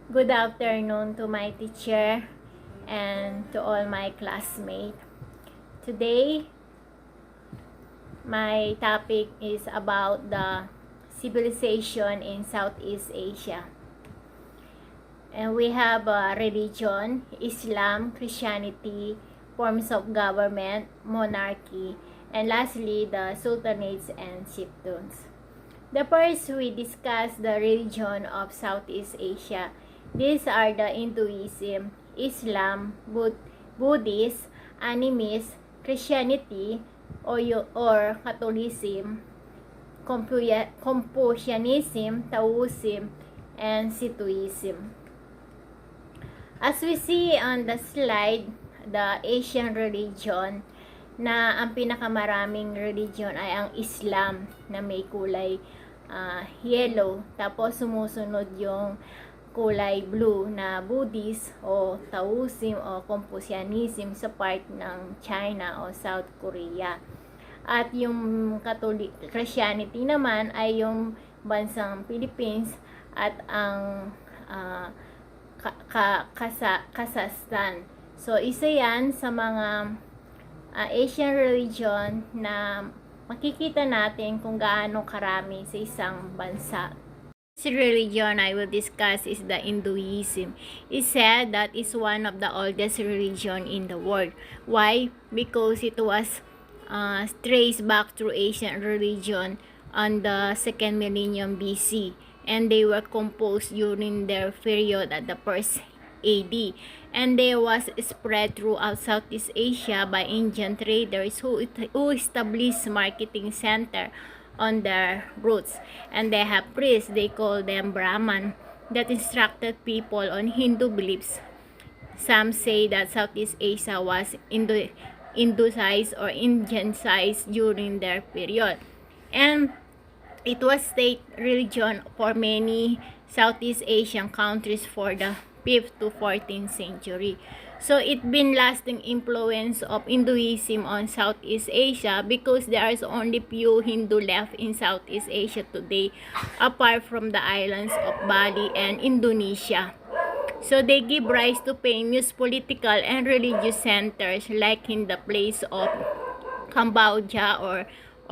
Good afternoon to my teacher and to all my classmates. Today, my topic is about the civilization in Southeast Asia. And we have religion, Islam, Christianity, forms of government, monarchy, and lastly, the sultanates and chieftains. The first, we discuss the religion of Southeast Asia. These are the Hinduism, Islam, Buddhism, Animism, Christianity, or Catholicism, Confucianism, Taoism, and Shintoism. As we see on the slide, the Asian religion, na ang pinakamaraming religion ay ang Islam na may kulay yellow, tapos sumusunod yung kulay blue na Buddhist o Taoism o Confucianism sa part ng China o South Korea. At yung Christianity naman ay yung bansang Philippines at ang Kazakhstan. So isa yan sa mga Asian religion na makikita natin kung gaano karami sa isang bansa. This religion I will discuss is the Hinduism. It's said that it's one of the oldest religion in the world. Why? Because it was traced back through Asian religion on the 2nd millennium BC, and they were composed during their period at the 1st AD, and they was spread throughout Southeast Asia by Indian traders who established marketing center on their routes. And they have priests, they call them Brahman, that instructed people on Hindu beliefs. Some say that Southeast Asia was Indocized or Indianized during their period, and it was state religion for many Southeast Asian countries for the 5th to 14th century. So it been lasting influence of Hinduism on Southeast Asia because there is only few Hindu left in Southeast Asia today, apart from the islands of Bali and Indonesia. So they give rise to famous political and religious centers like in the place of Cambodia or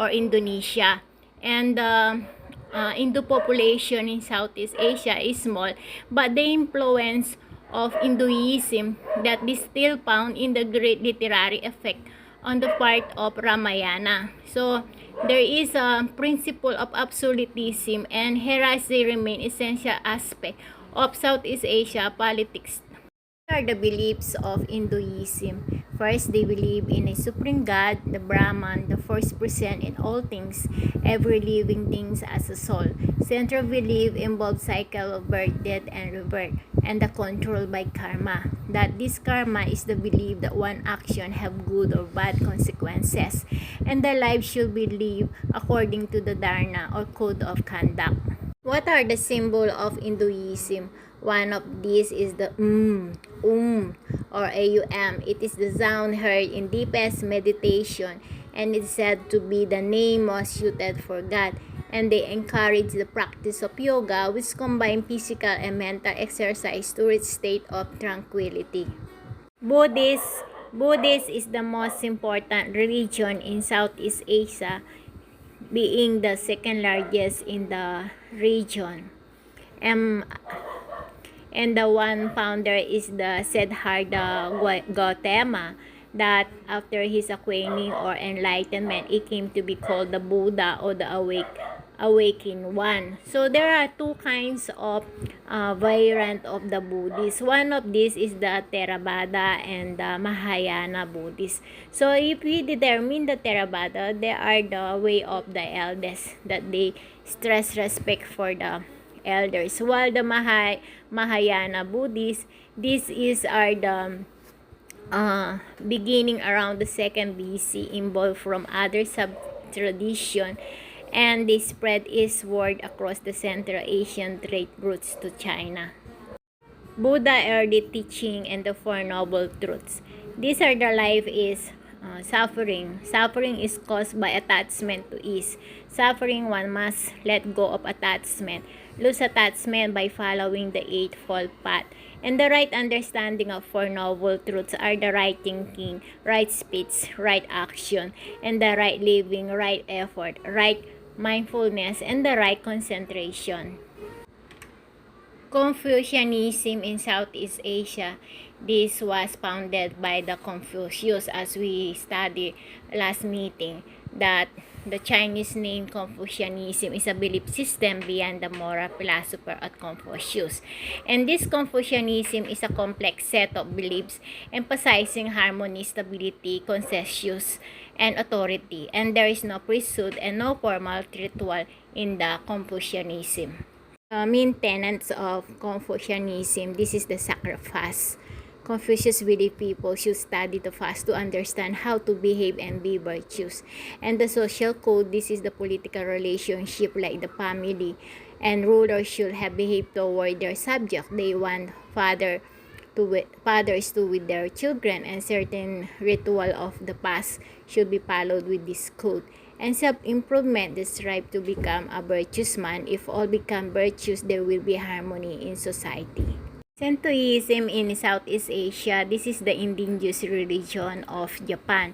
Indonesia. And the Hindu population in Southeast Asia is small, but the influence of Hinduism that is still found in the great literary effect on the part of Ramayana. So there is a principle of absolutism, and heresy remain essential aspect of Southeast Asia politics. What are the beliefs of Hinduism? First, they believe in a supreme God, the Brahman, the first person in all things, every living things as a soul. Central belief involves cycle of birth, death, and rebirth, and the control by karma. That this karma is the belief that one action have good or bad consequences, and the life should be lived according to the dharma or code of conduct. What are the symbol of Hinduism? One of these is the or AUM. It is the sound heard in deepest meditation, and it's said to be the name most suited for God. And they encourage the practice of yoga, which combine physical and mental exercise to reach state of tranquility. Buddhist is the most important religion in Southeast Asia, being the second largest in the region. And the one founder is the Siddhartha Gautama, that after his awakening or enlightenment, he came to be called the Buddha or the awakened one. So there are two kinds of variant of the Buddhist. One of these is the Theravada and the Mahayana Buddhist. So if we determine the Theravada, they are the way of the elders, that they stress respect for the elders, while the Mahayana Buddhist, this is the beginning around the 2nd BC, involved from other sub-tradition, and they spread eastward across the Central Asian trade routes to China. Buddha early teaching and the Four Noble Truths. These are the life is suffering. Suffering is caused by attachment to ease. Suffering, one must let go of attachment. lose attachment by following the Eightfold Path. And the right understanding of Four Noble Truths are the right thinking, right speech, right action, and the right living, right effort, right mindfulness, and the right concentration. Confucianism in Southeast Asia. This was founded by the Confucius, as we studied last meeting, that the Chinese name Confucianism is a belief system beyond the moral philosopher of Confucius. And this Confucianism is a complex set of beliefs emphasizing harmony, stability, consensus, and authority. And there is no priesthood and no formal ritual in the Confucianism. Main tenets of Confucianism, this is the sacrifice. Confucius believed people should study to fast to understand how to behave and be virtuous. And the social code, this is the political relationship like the family. And rulers should have behaved toward their subject. They want fathers to with their children, and certain ritual of the past should be followed with this code. And self-improvement, the strive to become a virtuous man. If all become virtuous, there will be harmony in society. Shintoism in Southeast Asia, this is the indigenous religion of Japan,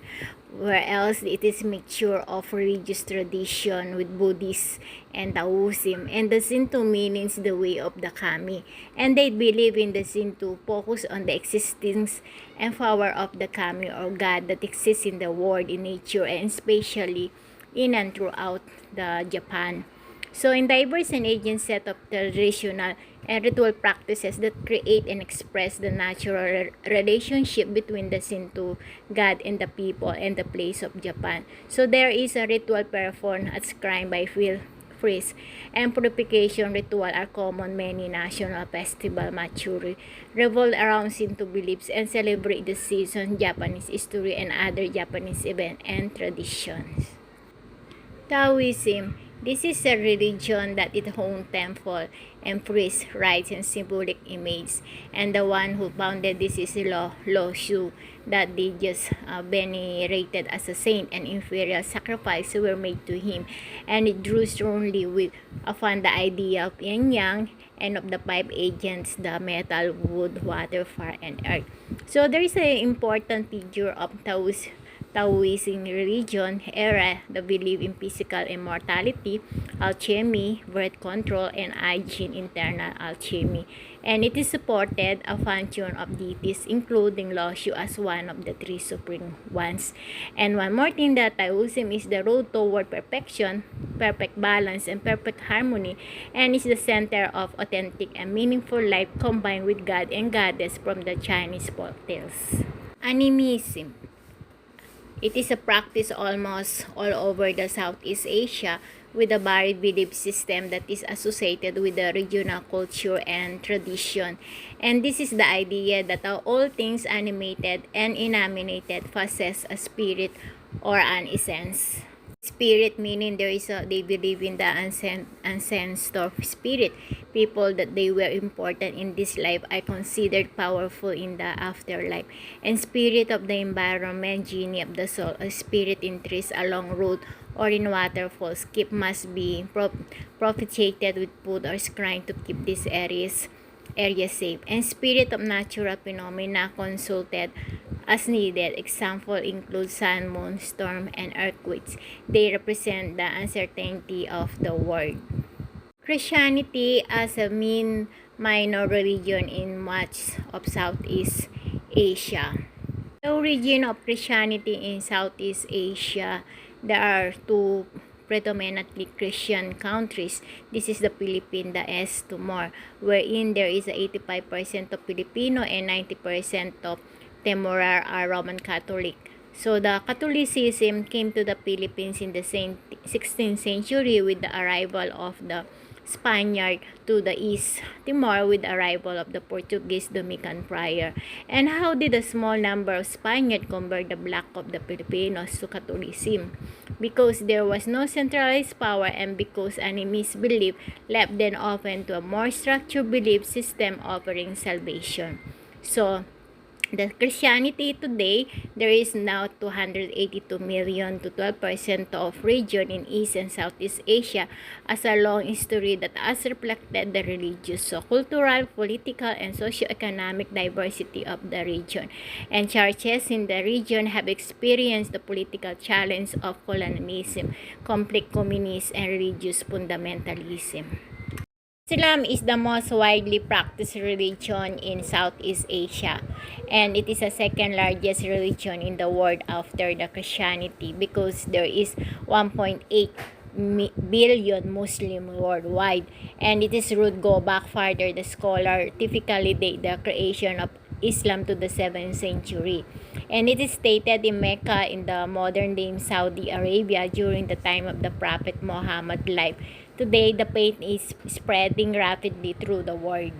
whereas it is mixture of religious tradition with Buddhism and Taoism. And the Shinto means the way of the kami. And they believe in the Shinto focus on the existence and power of the kami or God that exists in the world, in nature, and especially in and throughout the Japan. So in diverse and ancient set of traditional and ritual practices that create and express the natural relationship between the Shinto God and the people and the place of Japan. So there is a ritual performed as shrine by priests, and purification ritual are common. Many national festival mature revolve around Shinto beliefs and celebrate the season, Japanese history, and other Japanese events and traditions. Taoism. This is a religion that it owns temple and priest rites and symbolic image. And the one who founded this is Lo Shu, that they just venerated as a saint, and imperial sacrifices were made to him. And it drew strongly with upon the idea of yin yang and of the five agents, the metal, wood, water, fire, and earth. So there is an important figure of Taoism religion era, the belief in physical immortality, alchemy, birth control, and hygiene, internal alchemy. And it is supported a function of deities, including Loshu as one of the three supreme ones. And one more thing, that Taoism is the road toward perfection, perfect balance, and perfect harmony, and is the center of authentic and meaningful life combined with God and Goddess from the Chinese folktales. Animism. It is a practice almost all over the Southeast Asia, with a varied belief system that is associated with the regional culture and tradition. And this is the idea that all things animated and inanimated possess a spirit or an essence. Spirit meaning they believe in the ancestor spirit. People that they were important in this life are considered powerful in the afterlife. And spirit of the environment, genie of the soul, a spirit in trees, along road, or in waterfalls. Keep must be propitiated with food or scrying to keep these areas safe. And spirit of natural phenomena consulted as needed. Example include sun, moon, storm, and earthquakes. They represent the uncertainty of the world. Christianity as a minor religion in much of Southeast Asia. The origin of Christianity in Southeast Asia, there are two predominantly Christian countries. This is the Philippines, the S Timor, wherein there is 85% of Filipino and 90% of Timorar are Roman Catholic. So the Catholicism came to the Philippines in the 16th century with the arrival of the Spaniard to the East Timor with the arrival of the Portuguese Dominican friar. And how did a small number of Spaniards convert the black of the Filipinos to Catholicism? Because there was no centralized power, and because animist belief left them open to a more structured belief system offering salvation. So The Christianity today, there is now 282 million to 12% of region in East and Southeast Asia as a long history that has reflected the religious, so cultural, political, and socio-economic diversity of the region. And churches in the region have experienced the political challenge of colonialism, conflict, communism, and religious fundamentalism. Islam is the most widely practiced religion in Southeast Asia, and it is the second largest religion in the world after the Christianity, because there is 1.8 billion Muslim worldwide, and it is root go back farther. The scholar typically date the creation of Islam to the 7th century, and it is stated in Mecca in the modern day Saudi Arabia during the time of the Prophet Muhammad life. Today, the faith is spreading rapidly through the world.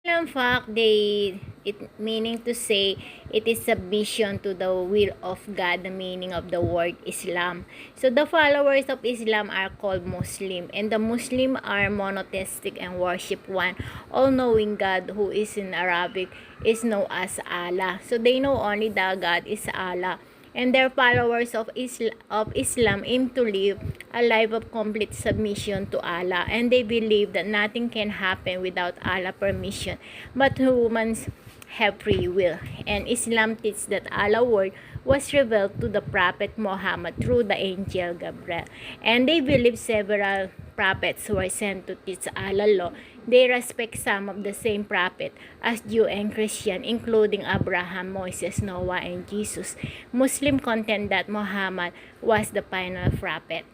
In fact, it meaning to say it is submission to the will of God, the meaning of the word Islam. So the followers of Islam are called Muslim, and the Muslim are monotheistic and worship one all-knowing God, who is in Arabic is known as Allah. So they know only the God is Allah. And their followers of Islam aim to live a life of complete submission to Allah, and they believe that nothing can happen without Allah's permission, but humans have free will. And Islam teaches that Allah's word was revealed to the Prophet Muhammad through the angel Gabriel, and they believe several prophets were sent to teach Allah's law. They respect some of the same prophet as Jew and Christian, including Abraham, Moses, Noah, and Jesus. Muslim contend that Muhammad was the final prophet.